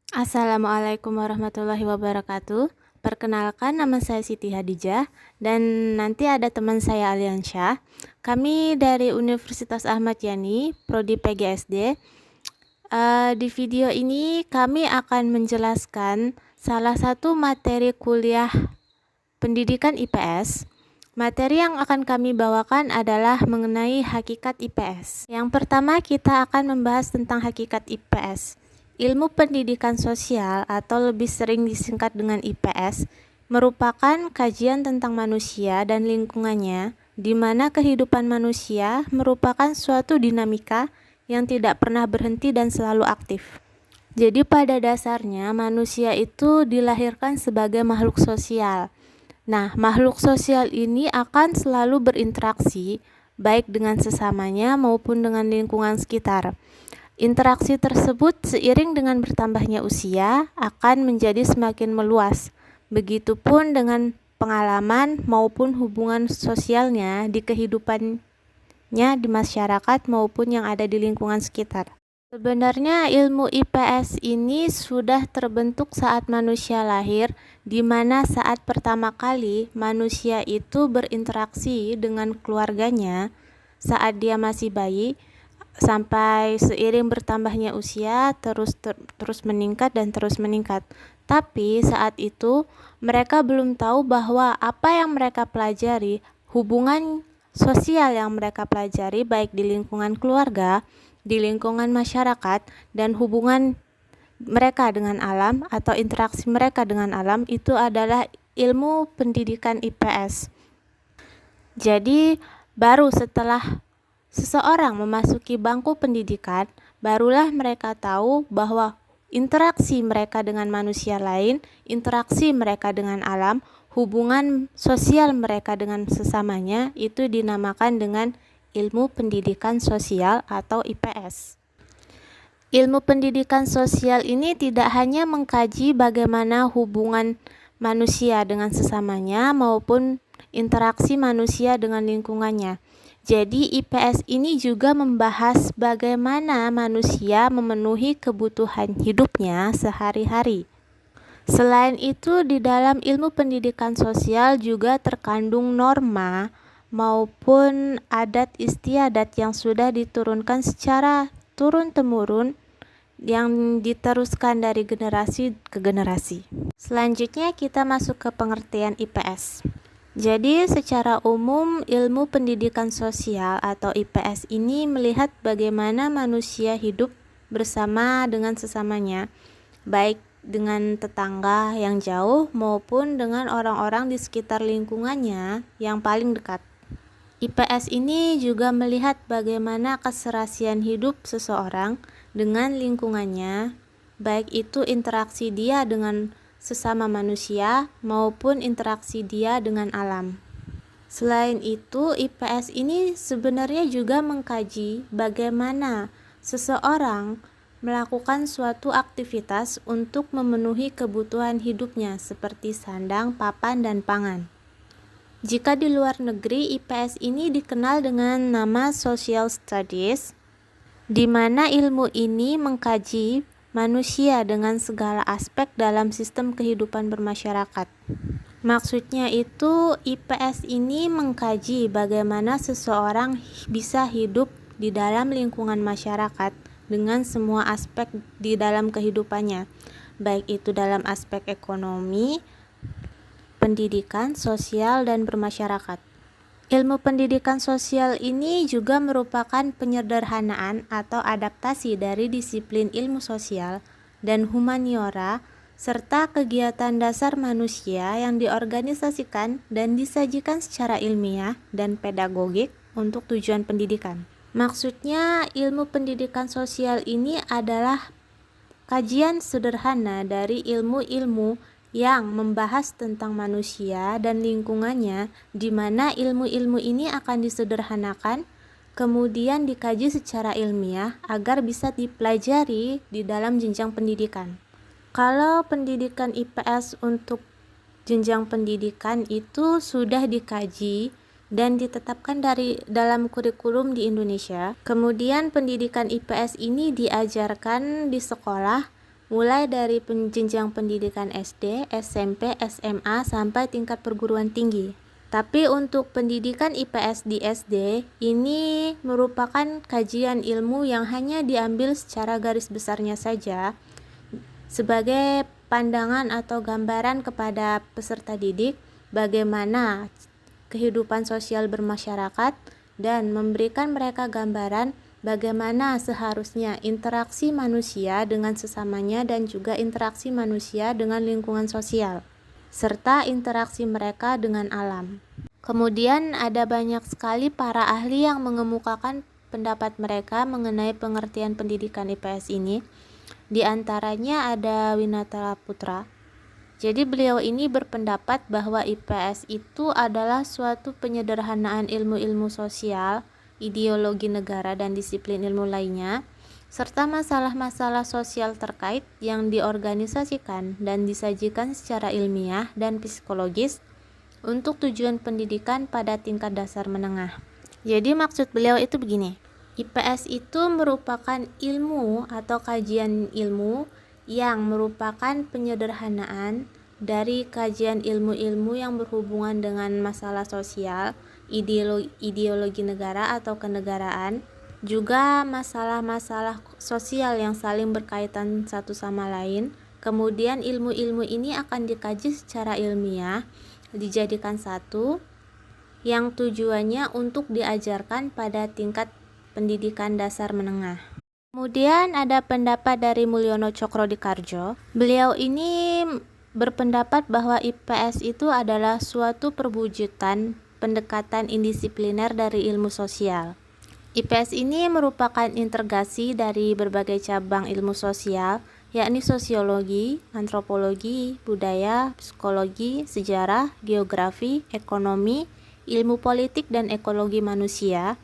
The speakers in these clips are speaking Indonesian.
Assalamualaikum warahmatullahi wabarakatuh. Perkenalkan, nama saya Siti Hadijah dan nanti ada teman saya Aliansyah. Kami dari Universitas Ahmad Yani, Prodi PGSD. Di video ini kami akan menjelaskan salah satu materi kuliah pendidikan IPS. Materi yang akan kami bawakan adalah mengenai hakikat IPS. Yang pertama, kita akan membahas tentang hakikat IPS. Ilmu pendidikan sosial atau lebih sering disingkat dengan IPS merupakan kajian tentang manusia dan lingkungannya, di mana kehidupan manusia merupakan suatu dinamika yang tidak pernah berhenti dan selalu aktif. Jadi pada dasarnya manusia itu dilahirkan sebagai makhluk sosial. Nah, makhluk sosial ini akan selalu berinteraksi baik dengan sesamanya maupun dengan lingkungan sekitar. Interaksi tersebut seiring dengan bertambahnya usia akan menjadi semakin meluas. Begitupun dengan pengalaman maupun hubungan sosialnya di kehidupannya di masyarakat maupun yang ada di lingkungan sekitar. Sebenarnya ilmu IPS ini sudah terbentuk saat manusia lahir, di mana saat pertama kali manusia itu berinteraksi dengan keluarganya saat dia masih bayi, sampai seiring bertambahnya usia terus meningkat dan terus meningkat. Tapi saat itu mereka belum tahu bahwa apa yang mereka pelajari, hubungan sosial yang mereka pelajari baik di lingkungan keluarga, di lingkungan masyarakat, dan hubungan mereka dengan alam atau interaksi mereka dengan alam itu adalah ilmu pendidikan IPS. Jadi baru setelah seseorang memasuki bangku pendidikan, barulah mereka tahu bahwa interaksi mereka dengan manusia lain, interaksi mereka dengan alam, hubungan sosial mereka dengan sesamanya itu dinamakan dengan ilmu pendidikan sosial atau IPS. Ilmu pendidikan sosial ini tidak hanya mengkaji bagaimana hubungan manusia dengan sesamanya maupun interaksi manusia dengan lingkungannya. Jadi IPS ini juga membahas bagaimana manusia memenuhi kebutuhan hidupnya sehari-hari. Selain itu, di dalam ilmu pendidikan sosial juga terkandung norma maupun adat istiadat yang sudah diturunkan secara turun-temurun yang diteruskan dari generasi ke generasi. Selanjutnya kita masuk ke pengertian IPS. Jadi secara umum ilmu pendidikan sosial atau IPS ini melihat bagaimana manusia hidup bersama dengan sesamanya, baik dengan tetangga yang jauh maupun dengan orang-orang di sekitar lingkungannya yang paling dekat. IPS ini juga melihat bagaimana keserasian hidup seseorang dengan lingkungannya, baik itu interaksi dia dengan sesama manusia maupun interaksi dia dengan alam. Selain itu, IPS ini sebenarnya juga mengkaji bagaimana seseorang melakukan suatu aktivitas untuk memenuhi kebutuhan hidupnya seperti sandang, papan, dan pangan. Jika di luar negeri, IPS ini dikenal dengan nama Social Studies, di mana ilmu ini mengkaji manusia dengan segala aspek dalam sistem kehidupan bermasyarakat. Maksudnya itu IPS ini mengkaji bagaimana seseorang bisa hidup di dalam lingkungan masyarakat dengan semua aspek di dalam kehidupannya, baik itu dalam aspek ekonomi, pendidikan, sosial, dan bermasyarakat. Ilmu pendidikan sosial ini juga merupakan penyederhanaan atau adaptasi dari disiplin ilmu sosial dan humaniora serta kegiatan dasar manusia yang diorganisasikan dan disajikan secara ilmiah dan pedagogik untuk tujuan pendidikan. Maksudnya, ilmu pendidikan sosial ini adalah kajian sederhana dari ilmu-ilmu yang membahas tentang manusia dan lingkungannya, di mana ilmu-ilmu ini akan disederhanakan, kemudian dikaji secara ilmiah agar bisa dipelajari di dalam jenjang pendidikan. Kalau pendidikan IPS untuk jenjang pendidikan itu sudah dikaji dan ditetapkan dalam kurikulum di Indonesia. Kemudian pendidikan IPS ini diajarkan di sekolah mulai dari jenjang pendidikan SD, SMP, SMA, sampai tingkat perguruan tinggi. Tapi untuk pendidikan IPS di SD, ini merupakan kajian ilmu yang hanya diambil secara garis besarnya saja, sebagai pandangan atau gambaran kepada peserta didik bagaimana kehidupan sosial bermasyarakat dan memberikan mereka gambaran bagaimana seharusnya interaksi manusia dengan sesamanya dan juga interaksi manusia dengan lingkungan sosial, serta interaksi mereka dengan alam. Kemudian ada banyak sekali para ahli yang mengemukakan pendapat mereka mengenai pengertian pendidikan IPS ini. Di antaranya ada Winata Putra. Jadi beliau ini berpendapat bahwa IPS itu adalah suatu penyederhanaan ilmu-ilmu sosial, ideologi negara dan disiplin ilmu lainnya, serta masalah-masalah sosial terkait yang diorganisasikan dan disajikan secara ilmiah dan psikologis untuk tujuan pendidikan pada tingkat dasar menengah. Jadi maksud beliau itu begini, IPS itu merupakan ilmu atau kajian ilmu yang merupakan penyederhanaan dari kajian ilmu-ilmu yang berhubungan dengan masalah sosial, ideologi negara atau kenegaraan, juga masalah-masalah sosial yang saling berkaitan satu sama lain. Kemudian ilmu-ilmu ini akan dikaji secara ilmiah, dijadikan satu, yang tujuannya untuk diajarkan pada tingkat pendidikan dasar menengah. Kemudian ada pendapat dari Mulyono Cokrodikardjo. Beliau ini berpendapat bahwa IPS itu adalah suatu perwujudan pendekatan indisipliner dari ilmu sosial. IPS ini merupakan integrasi dari berbagai cabang ilmu sosial, yakni sosiologi, antropologi, budaya, psikologi, sejarah, geografi, ekonomi, ilmu politik dan ekologi manusia,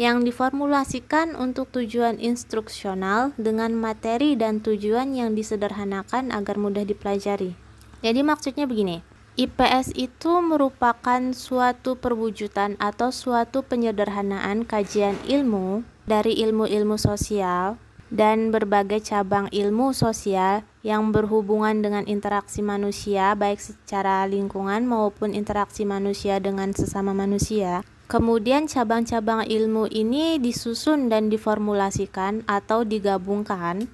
yang diformulasikan untuk tujuan instruksional dengan materi dan tujuan yang disederhanakan agar mudah dipelajari. Jadi maksudnya begini, IPS itu merupakan suatu perwujudan atau suatu penyederhanaan kajian ilmu dari ilmu-ilmu sosial dan berbagai cabang ilmu sosial yang berhubungan dengan interaksi manusia baik secara lingkungan maupun interaksi manusia dengan sesama manusia. Kemudian cabang-cabang ilmu ini disusun dan diformulasikan atau digabungkan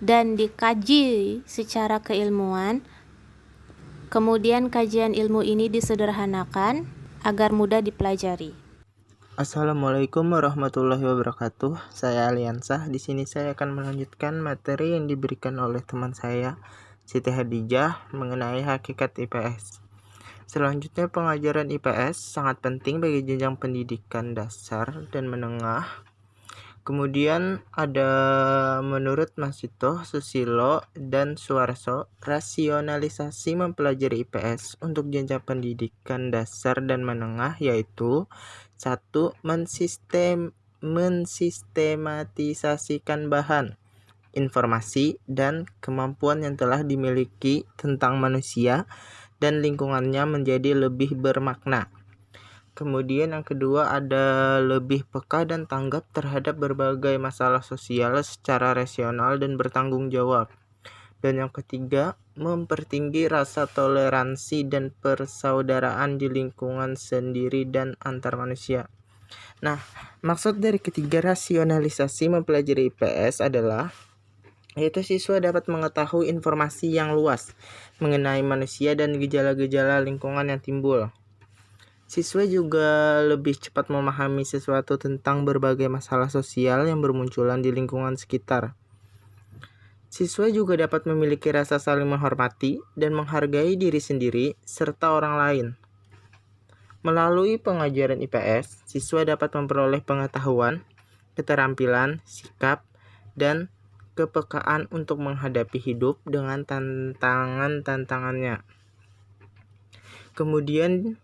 dan dikaji secara keilmuan. Kemudian kajian ilmu ini disederhanakan agar mudah dipelajari. Assalamualaikum warahmatullahi wabarakatuh. Saya Aliansah. Di sini saya akan melanjutkan materi yang diberikan oleh teman saya, Siti Hadijah, mengenai hakikat IPS. Selanjutnya, pengajaran IPS sangat penting bagi jenjang pendidikan dasar dan menengah. Kemudian ada menurut Masito, Susilo, dan Suarso, rasionalisasi mempelajari IPS untuk jenjang pendidikan dasar dan menengah yaitu 1. Mensistematisasikan bahan, informasi, dan kemampuan yang telah dimiliki tentang manusia dan lingkungannya menjadi lebih bermakna. Kemudian yang kedua ada lebih peka dan tanggap terhadap berbagai masalah sosial secara rasional dan bertanggung jawab. Dan yang ketiga, mempertinggi rasa toleransi dan persaudaraan di lingkungan sendiri dan antar manusia. Nah, maksud dari ketiga rasionalisasi mempelajari IPS adalah yaitu siswa dapat mengetahui informasi yang luas mengenai manusia dan gejala-gejala lingkungan yang timbul. Siswa juga lebih cepat memahami sesuatu tentang berbagai masalah sosial yang bermunculan di lingkungan sekitar. Siswa juga dapat memiliki rasa saling menghormati dan menghargai diri sendiri serta orang lain. Melalui pengajaran IPS, siswa dapat memperoleh pengetahuan, keterampilan, sikap, dan kepekaan untuk menghadapi hidup dengan tantangannya. Kemudian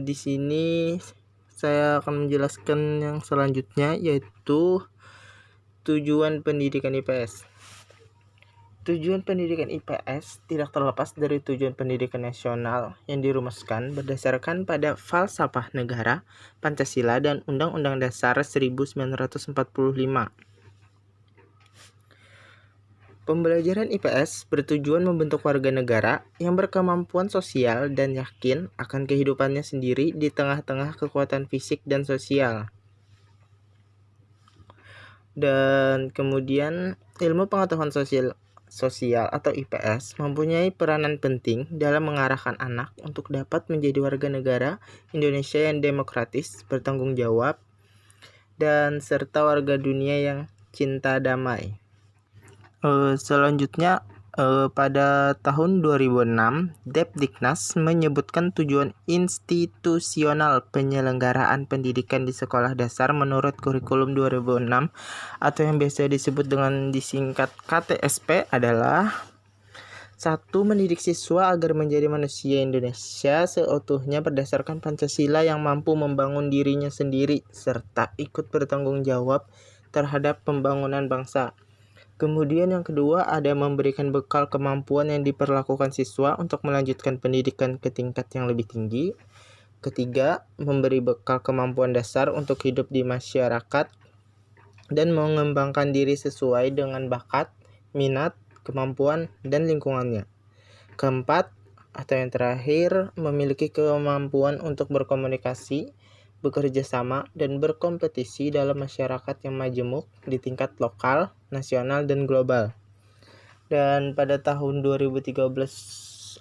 di sini saya akan menjelaskan yang selanjutnya yaitu tujuan pendidikan IPS. Tujuan pendidikan IPS tidak terlepas dari tujuan pendidikan nasional yang dirumuskan berdasarkan pada falsafah negara, Pancasila, dan Undang-Undang Dasar 1945. Pembelajaran IPS bertujuan membentuk warga negara yang berkemampuan sosial dan yakin akan kehidupannya sendiri di tengah-tengah kekuatan fisik dan sosial. Dan kemudian ilmu pengetahuan sosial atau IPS mempunyai peranan penting dalam mengarahkan anak untuk dapat menjadi warga negara Indonesia yang demokratis, bertanggung jawab, dan serta warga dunia yang cinta damai. Selanjutnya, pada tahun 2006, Depdiknas menyebutkan tujuan institusional penyelenggaraan pendidikan di sekolah dasar menurut kurikulum 2006 atau yang biasa disebut dengan disingkat KTSP adalah 1. Mendidik siswa agar menjadi manusia Indonesia seutuhnya berdasarkan Pancasila yang mampu membangun dirinya sendiri serta ikut bertanggung jawab terhadap pembangunan bangsa. Kemudian yang kedua ada memberikan bekal kemampuan yang diperlakukan siswa untuk melanjutkan pendidikan ke tingkat yang lebih tinggi. Ketiga, memberi bekal kemampuan dasar untuk hidup di masyarakat dan mengembangkan diri sesuai dengan bakat, minat, kemampuan, dan lingkungannya. Keempat, atau yang terakhir, memiliki kemampuan untuk berkomunikasi, bekerja sama, dan berkompetisi dalam masyarakat yang majemuk di tingkat lokal, nasional, dan global. Dan pada tahun 2013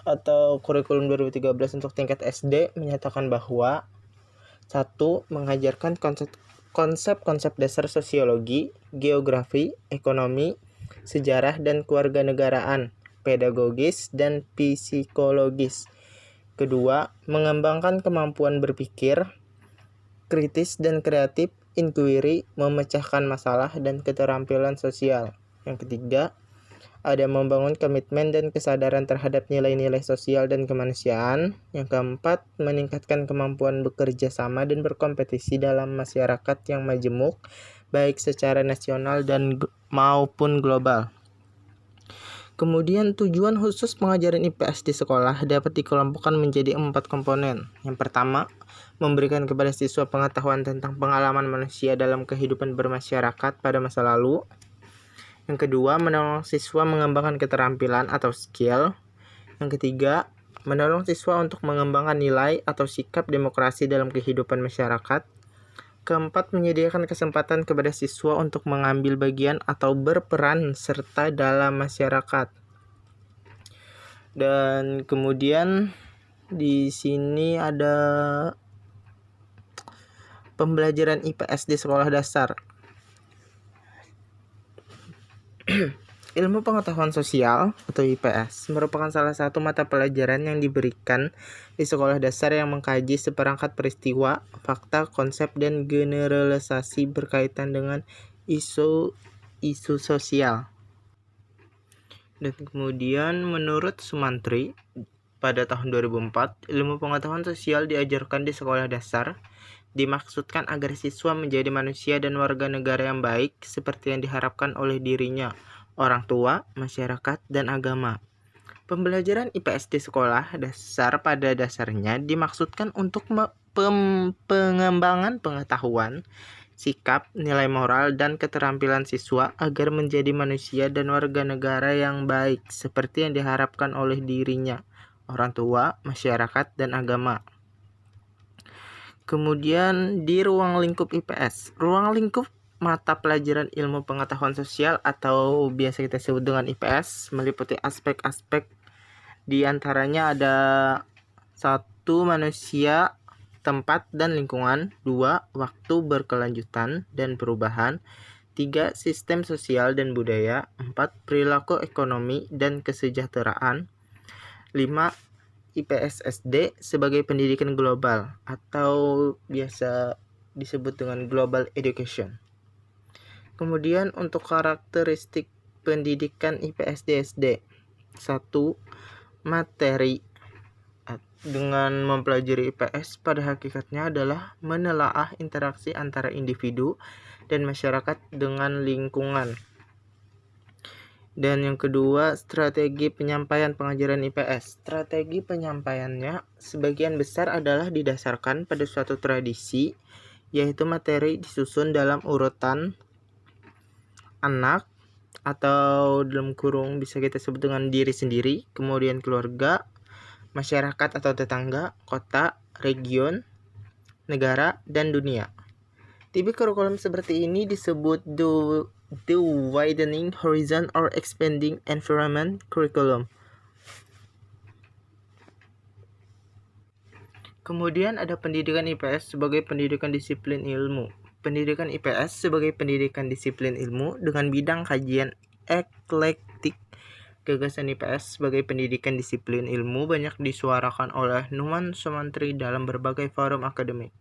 atau kurikulum 2013 untuk tingkat SD menyatakan bahwa 1. Mengajarkan konsep-konsep dasar sosiologi, geografi, ekonomi, sejarah, dan kewarganegaraan, pedagogis, dan psikologis. Kedua, mengembangkan kemampuan berpikir kritis dan kreatif, inquiry, memecahkan masalah, dan keterampilan sosial. Yang ketiga, ada membangun komitmen dan kesadaran terhadap nilai-nilai sosial dan kemanusiaan. Yang keempat, meningkatkan kemampuan bekerja sama dan berkompetisi dalam masyarakat yang majemuk, baik secara nasional dan maupun global. Kemudian tujuan khusus pengajaran IPS di sekolah dapat dikelompokkan menjadi 4 komponen. Yang pertama, memberikan kepada siswa pengetahuan tentang pengalaman manusia dalam kehidupan bermasyarakat pada masa lalu. Yang kedua, menolong siswa mengembangkan keterampilan atau skill. Yang ketiga, menolong siswa untuk mengembangkan nilai atau sikap demokrasi dalam kehidupan masyarakat. Keempat, menyediakan kesempatan kepada siswa untuk mengambil bagian atau berperan serta dalam masyarakat. Dan kemudian di sini ada pembelajaran IPS di sekolah dasar. Ilmu pengetahuan sosial atau IPS merupakan salah satu mata pelajaran yang diberikan di sekolah dasar yang mengkaji seperangkat peristiwa, fakta, konsep, dan generalisasi berkaitan dengan isu sosial. Dan kemudian menurut Sumantri, pada tahun 2004, ilmu pengetahuan sosial diajarkan di sekolah dasar dimaksudkan agar siswa menjadi manusia dan warga negara yang baik seperti yang diharapkan oleh dirinya, orang tua, masyarakat, dan agama. Pembelajaran IPS di sekolah dasar pada dasarnya dimaksudkan untuk pengembangan pengetahuan, sikap, nilai moral, dan keterampilan siswa agar menjadi manusia dan warga negara yang baik seperti yang diharapkan oleh dirinya, orang tua, masyarakat, dan agama. Kemudian di ruang lingkup IPS, ruang lingkup mata pelajaran ilmu pengetahuan sosial atau biasa kita sebut dengan IPS meliputi aspek-aspek di antaranya ada 1. Manusia, tempat dan lingkungan. 2. Waktu berkelanjutan dan perubahan. 3. Sistem sosial dan budaya. 4. Perilaku ekonomi dan kesejahteraan. 5. IPS SD sebagai pendidikan global atau biasa disebut dengan global education. Kemudian untuk karakteristik pendidikan IPS di SD. 1. Materi. Dengan mempelajari IPS pada hakikatnya adalah menelaah interaksi antara individu dan masyarakat dengan lingkungan. Dan yang kedua, strategi penyampaian pengajaran IPS. Strategi penyampaiannya sebagian besar adalah didasarkan pada suatu tradisi, yaitu materi disusun dalam urutan anak, atau dalam kurung bisa kita sebut dengan diri sendiri, kemudian keluarga, masyarakat atau tetangga, kota, region, negara, dan dunia. Tipe kurikulum seperti ini disebut the widening horizon or expanding environment curriculum. Kemudian ada pendidikan IPS sebagai pendidikan disiplin ilmu. Pendidikan IPS sebagai pendidikan disiplin ilmu dengan bidang kajian eklektik. Gagasan IPS sebagai pendidikan disiplin ilmu banyak disuarakan oleh Numan Sumantri dalam berbagai forum akademik.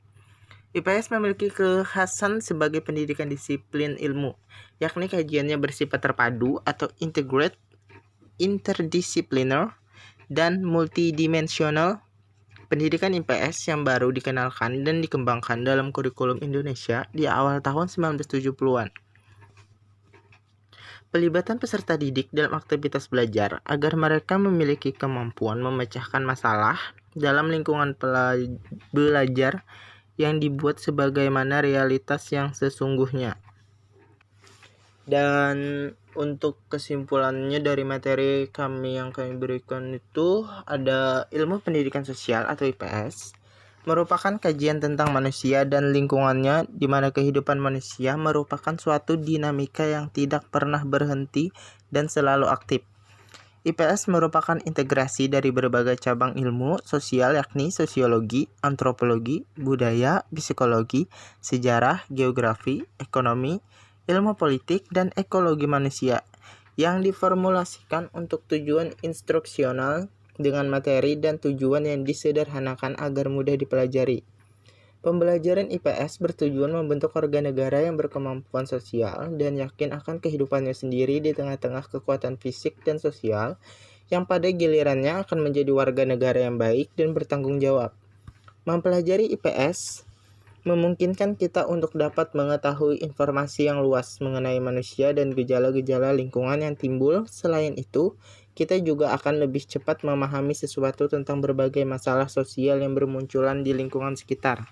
IPS memiliki kekhasan sebagai pendidikan disiplin ilmu, yakni kajiannya bersifat terpadu atau integrate, interdisipliner, dan multidimensional. Pendidikan IPS yang baru dikenalkan dan dikembangkan dalam kurikulum Indonesia di awal tahun 1970-an. Pelibatan peserta didik dalam aktivitas belajar agar mereka memiliki kemampuan memecahkan masalah dalam lingkungan belajar yang dibuat sebagaimana realitas yang sesungguhnya. Dan untuk kesimpulannya dari materi yang kami berikan itu ada ilmu pendidikan sosial atau IPS merupakan kajian tentang manusia dan lingkungannya di mana kehidupan manusia merupakan suatu dinamika yang tidak pernah berhenti dan selalu aktif. IPS merupakan integrasi dari berbagai cabang ilmu sosial yakni sosiologi, antropologi, budaya, psikologi, sejarah, geografi, ekonomi, ilmu politik, dan ekologi manusia yang diformulasikan untuk tujuan instruksional dengan materi dan tujuan yang disederhanakan agar mudah dipelajari. Pembelajaran IPS bertujuan membentuk warga negara yang berkemampuan sosial dan yakin akan kehidupannya sendiri di tengah-tengah kekuatan fisik dan sosial yang pada gilirannya akan menjadi warga negara yang baik dan bertanggung jawab. Mempelajari IPS memungkinkan kita untuk dapat mengetahui informasi yang luas mengenai manusia dan gejala-gejala lingkungan yang timbul. Selain itu, kita juga akan lebih cepat memahami sesuatu tentang berbagai masalah sosial yang bermunculan di lingkungan sekitar.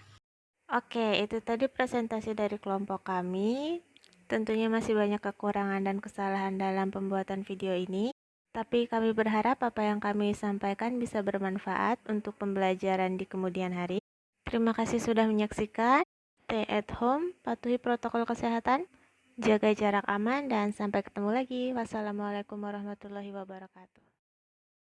Oke, itu tadi presentasi dari kelompok kami. Tentunya masih banyak kekurangan dan kesalahan dalam pembuatan video ini, tapi kami berharap apa yang kami sampaikan bisa bermanfaat untuk pembelajaran di kemudian hari. Terima kasih sudah menyaksikan. Stay at home, patuhi protokol kesehatan, jaga jarak aman, dan sampai ketemu lagi. Wassalamualaikum warahmatullahi wabarakatuh.